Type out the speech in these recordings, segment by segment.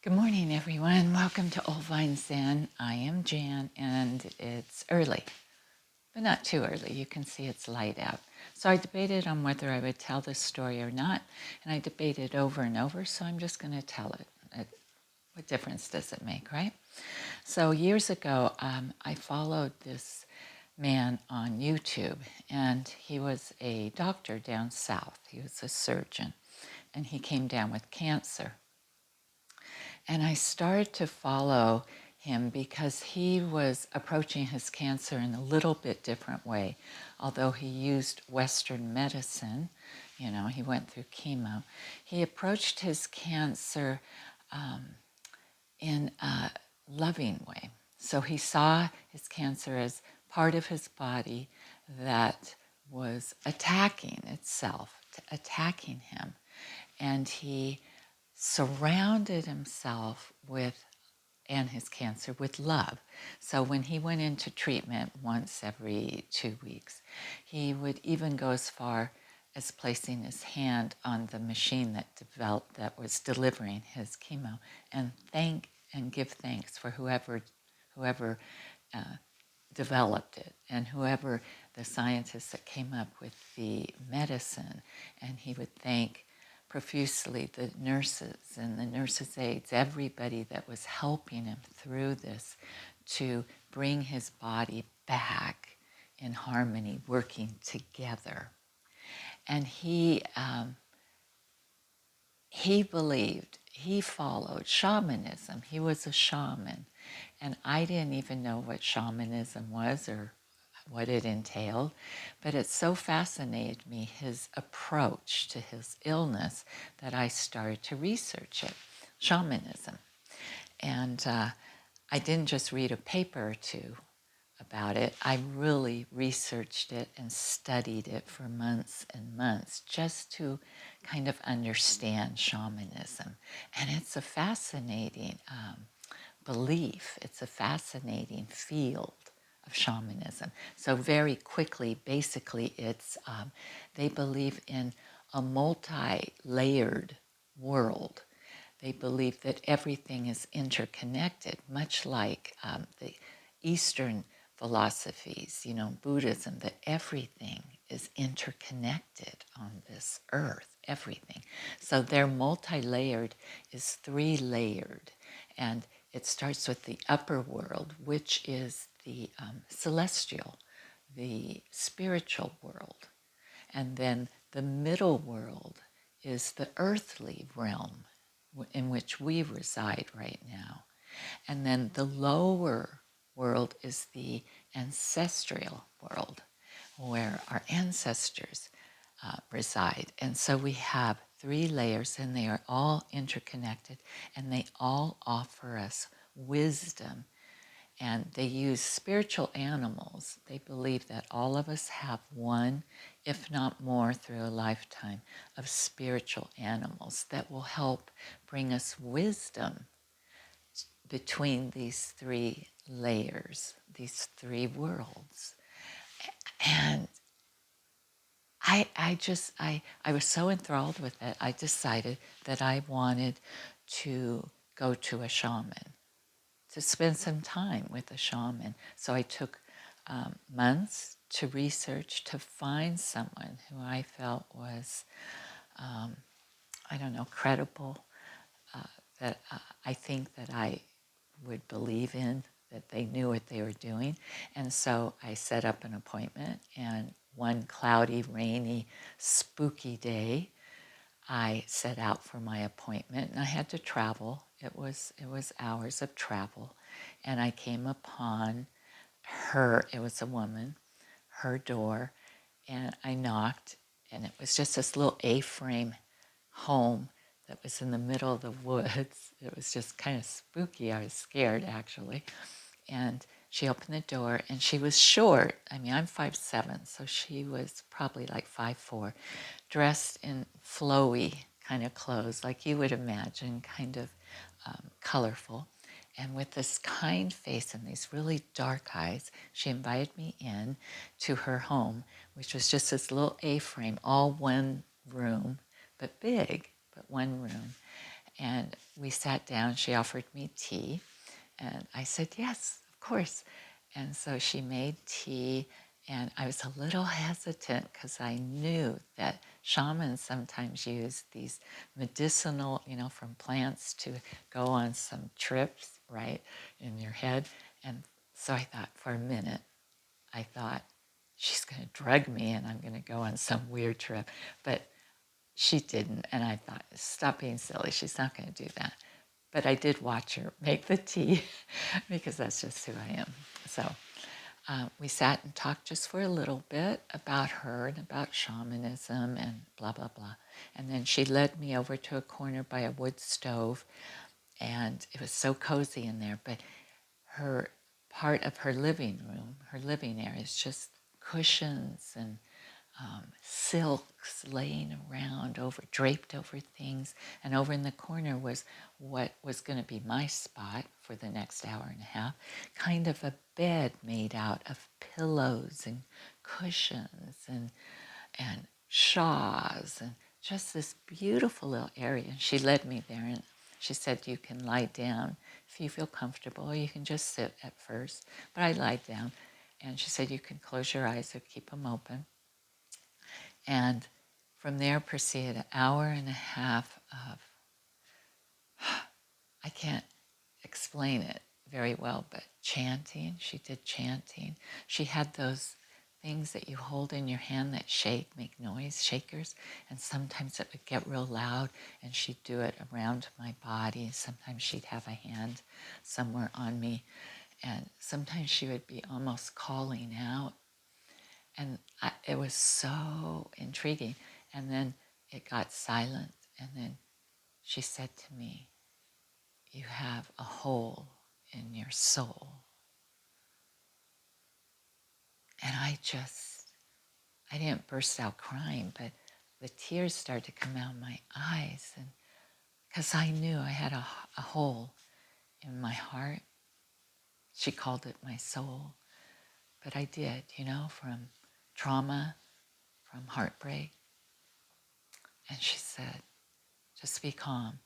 Good morning, everyone. Welcome to Old Vine Zen. I am Jan, and it's early, but not too early. You can see it's light out. So I debated on whether I would tell this story or not, and I debated over and over, so I'm just going to tell it. What difference does it make, right? So years ago, I followed this man on YouTube, and he was a doctor down south. He was a surgeon, and he came down with cancer. And I started to follow him because he was approaching his cancer in a little bit different way. Although he used Western medicine, he went through chemo, he approached his cancer in a loving way. So he saw his cancer as part of his body that was attacking itself, attacking him. And he surrounded himself with, and his cancer, with love. So when he went into treatment once every 2 weeks, he would even go as far as placing his hand on the machine that was delivering his chemo and thank and give thanks for whoever developed it and whoever the scientists that came up with the medicine. And he would thank profusely the nurses and the nurses' aides, everybody that was helping him through this to bring his body back in harmony, working together. And he believed, he followed shamanism. He was a shaman. And I didn't even know what shamanism was or what it entailed, but it so fascinated me, his approach to his illness, that I started to research it, shamanism. And I didn't just read a paper or two about it. I really researched it and studied it for months and months just to kind of understand shamanism. And it's a fascinating belief, it's a fascinating field of shamanism. So very quickly, basically, they believe in a multi-layered world. They believe that everything is interconnected, much like the Eastern philosophies, Buddhism, that everything is interconnected on this earth, everything. So their multi-layered is three-layered, and it starts with the upper world, which is the celestial, the spiritual world. And then the middle world is the earthly realm in which we reside right now. And then the lower world is the ancestral world, where our ancestors reside. And so we have three layers, and they are all interconnected, and they all offer us wisdom. And they use spiritual animals. They believe that all of us have one, if not more, through a lifetime of spiritual animals that will help bring us wisdom between these three layers, these three worlds. And I was so enthralled with it, I decided that I wanted to go to a shaman, to spend some time with a shaman. So I took months to research, to find someone who I felt was, credible, that I think that I would believe in, that they knew what they were doing. And so I set up an appointment, and one cloudy, rainy, spooky day, I set out for my appointment, and I had to travel. It was hours of travel, and I came upon her. It was a woman, her door, and I knocked, and it was just this little A-frame home that was in the middle of the woods. It was just kind of spooky. I was scared, actually. And she opened the door, and she was short. I mean, I'm 5'7", so she was probably like 5'4", dressed in flowy kind of clothes, like you would imagine, kind of colorful. And with this kind face and these really dark eyes, she invited me in to her home, which was just this little A-frame, all one room, but big, but one room. And we sat down. She offered me tea, and I said, yes, of course. And so she made tea, and I was a little hesitant because I knew that shamans sometimes use these medicinal, from plants to go on some trips, right, in your head. And so I thought for a minute, I thought, she's going to drug me and I'm going to go on some weird trip. But she didn't. And I thought, stop being silly. She's not going to do that. But I did watch her make the tea because that's just who I am. So we sat and talked just for a little bit about her and about shamanism and blah, blah, blah. And then she led me over to a corner by a wood stove. And it was so cozy in there. But her part of her living room, her living area, is just cushions and silks laying around, draped over things. And over in the corner was what was going to be my spot for the next hour and a half, kind of a bed made out of pillows and cushions and shawls and just this beautiful little area. And she led me there and she said, you can lie down if you feel comfortable, or you can just sit at first. But I lied down. And she said, you can close your eyes or keep them open. And from there proceeded an hour and a half of, I can't explain it very well, but chanting. She did chanting. She had those things that you hold in your hand that shake, make noise, shakers. And sometimes it would get real loud and she'd do it around my body. Sometimes she'd have a hand somewhere on me. And sometimes she would be almost calling out. And it was so intriguing. And then it got silent. And then she said to me, you have a hole in your soul. And I didn't burst out crying, but the tears started to come out of my eyes. And because I knew I had a hole in my heart. She called it my soul. But I did, from trauma, from heartbreak. And she said, just be calm.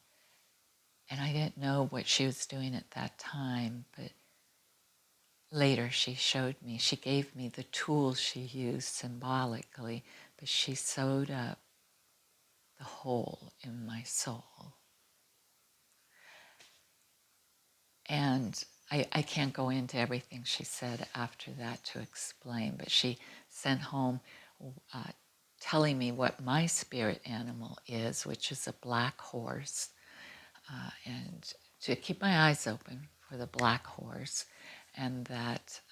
And I didn't know what she was doing at that time, but later she showed me, she gave me the tools she used symbolically, but she sewed up the hole in my soul. And I can't go into everything she said after that to explain, but she sent home telling me what my spirit animal is, which is a black horse, and to keep my eyes open for the black horse, and that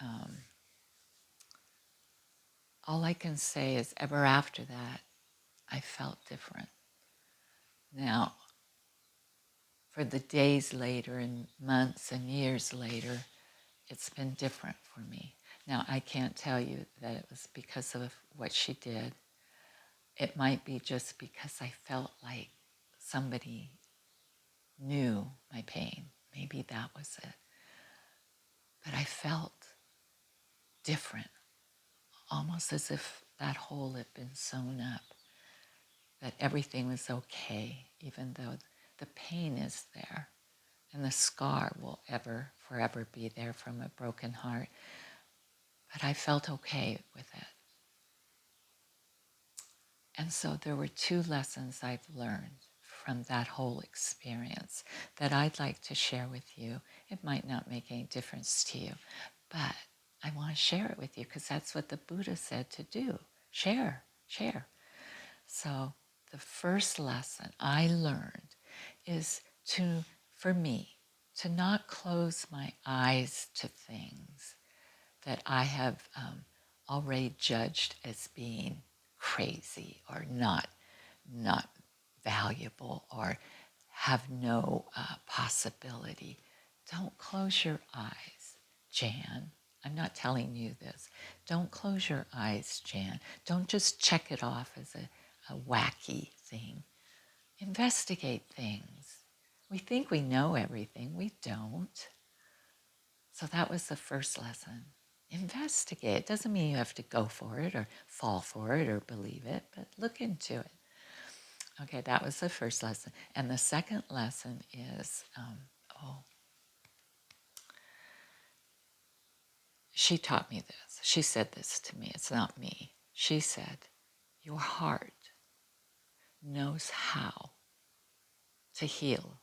all I can say is ever after that, I felt different. Now, for the days later and months and years later, it's been different for me. Now, I can't tell you that it was because of what she did. It might be just because I felt like somebody knew my pain. Maybe that was it. But I felt different, almost as if that hole had been sewn up, that everything was okay, even though the pain is there and the scar will forever be there from a broken heart. But I felt okay with it. And so there were two lessons I've learned from that whole experience that I'd like to share with you. It might not make any difference to you, but I want to share it with you because that's what the Buddha said to do. Share, share. So the first lesson I learned is for me, to not close my eyes to things that I have already judged as being crazy or not valuable or have no possibility. Don't close your eyes, Jan. I'm not telling you this. Don't close your eyes, Jan. Don't just check it off as a wacky thing. Investigate things. We think we know everything. We don't. So that was the first lesson. Investigate. It doesn't mean you have to go for it or fall for it or believe it, but look into it. Okay, that was the first lesson. And the second lesson is, she taught me this. She said this to me. It's not me. She said, your heart knows how to heal.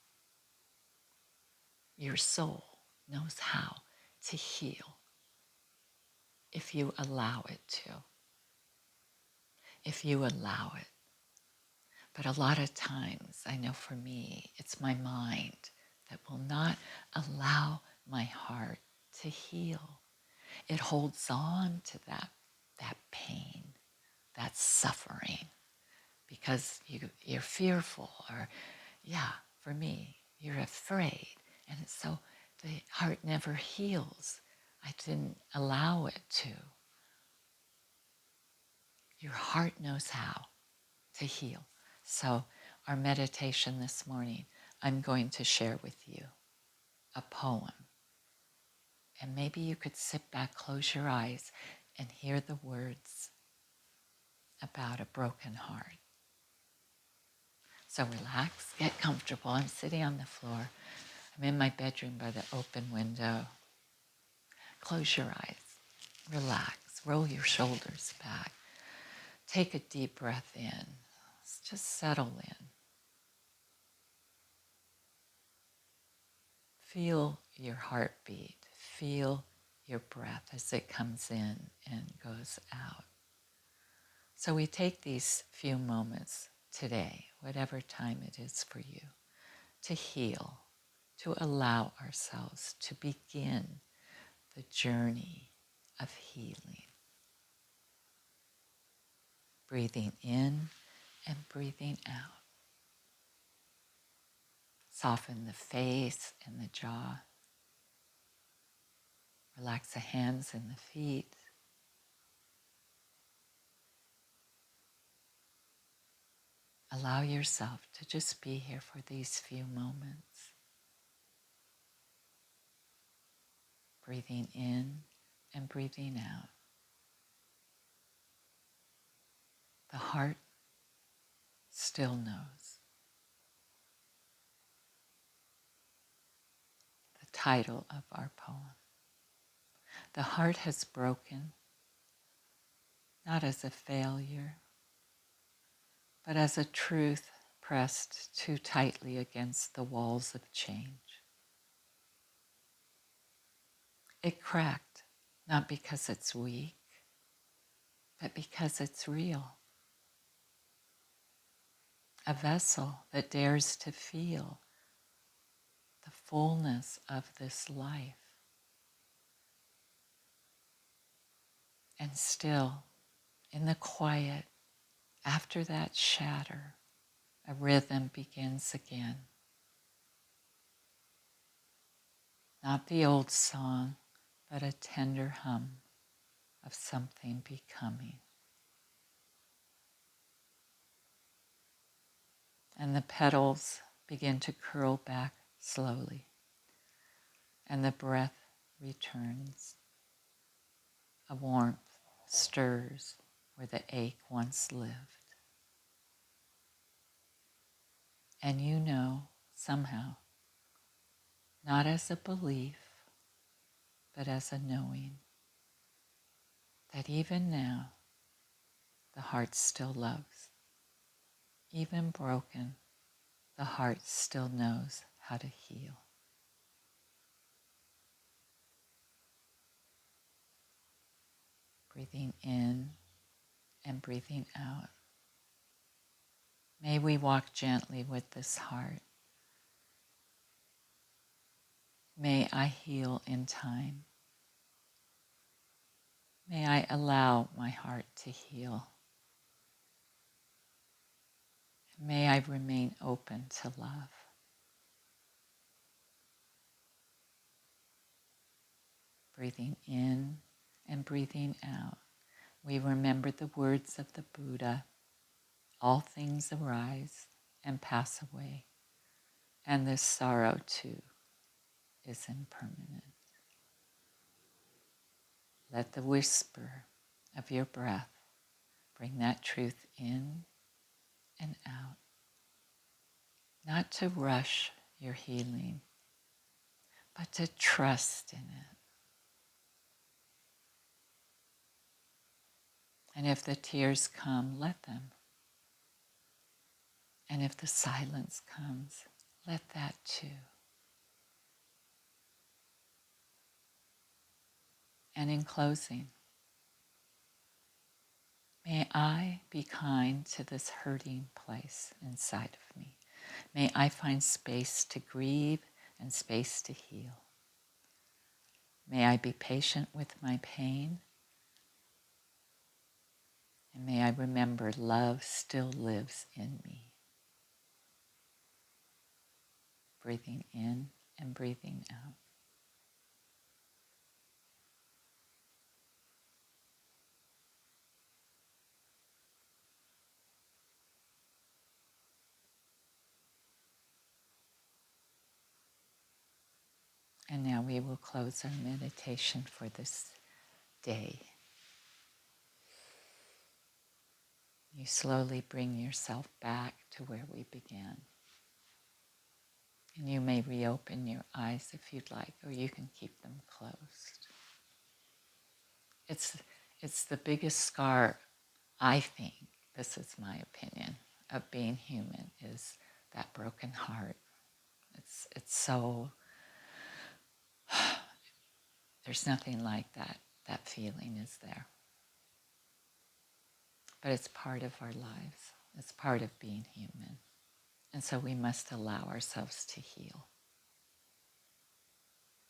Your soul knows how to heal if you allow it to, if you allow it. But a lot of times, I know for me, it's my mind that will not allow my heart to heal. It holds on to that pain, that suffering, because you're fearful, or, for me, you're afraid. And so the heart never heals. I didn't allow it to. Your heart knows how to heal. So our meditation this morning, I'm going to share with you a poem. And maybe you could sit back, close your eyes, and hear the words about a broken heart. So relax, get comfortable. I'm sitting on the floor. I'm in my bedroom by the open window. Close your eyes, relax, roll your shoulders back. Take a deep breath in. Just settle in. Feel your heartbeat. Feel your breath as it comes in and goes out. So we take these few moments today, whatever time it is for you, to heal, to allow ourselves to begin the journey of healing. Breathing in and breathing out. Soften the face and the jaw. Relax the hands and the feet. Allow yourself to just be here for these few moments. Breathing in and breathing out. The heart still knows. The title of our poem. The heart has broken, not as a failure, but as a truth pressed too tightly against the walls of change. It cracked, not because it's weak, but because it's real. A vessel that dares to feel the fullness of this life. And still, in the quiet, after that shatter, a rhythm begins again. Not the old song, but a tender hum of something becoming. And the petals begin to curl back slowly, and the breath returns. A warmth stirs where the ache once lived. And you know, somehow, not as a belief, but as a knowing, that even now, the heart still loves. Even broken, the heart still knows how to heal. Breathing in and breathing out. May we walk gently with this heart. May I heal in time. May I allow my heart to heal. May I remain open to love. Breathing in and breathing out, we remember the words of the Buddha. All things arise and pass away, and this sorrow too is impermanent. Let the whisper of your breath bring that truth in and out. not to rush your healing, but to trust in it. And if the tears come, let them. And if the silence comes, let that too. And in closing, may I be kind to this hurting place inside of me. May I find space to grieve and space to heal. May I be patient with my pain. And may I remember love still lives in me. Breathing in and breathing out. And now we will close our meditation for this day. You slowly bring yourself back to where we began. And you may reopen your eyes if you'd like, or you can keep them closed. It's the biggest scar, I think, this is my opinion, of being human, is that broken heart. It's so, there's nothing like that. That feeling is there. But it's part of our lives. It's part of being human. And so we must allow ourselves to heal.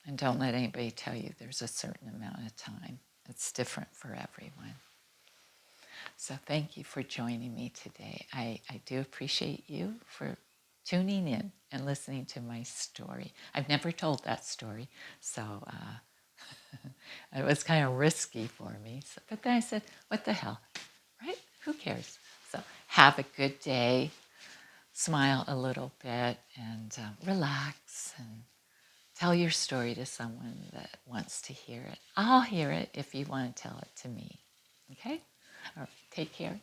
And don't let anybody tell you there's a certain amount of time. It's different for everyone. So thank you for joining me today. I do appreciate you for tuning in and listening to my story. I've never told that story, so it was kind of risky for me. So, but then I said, what the hell, right? Who cares? So have a good day. Smile a little bit and relax and tell your story to someone that wants to hear it. I'll hear it if you want to tell it to me. Okay? All right, take care.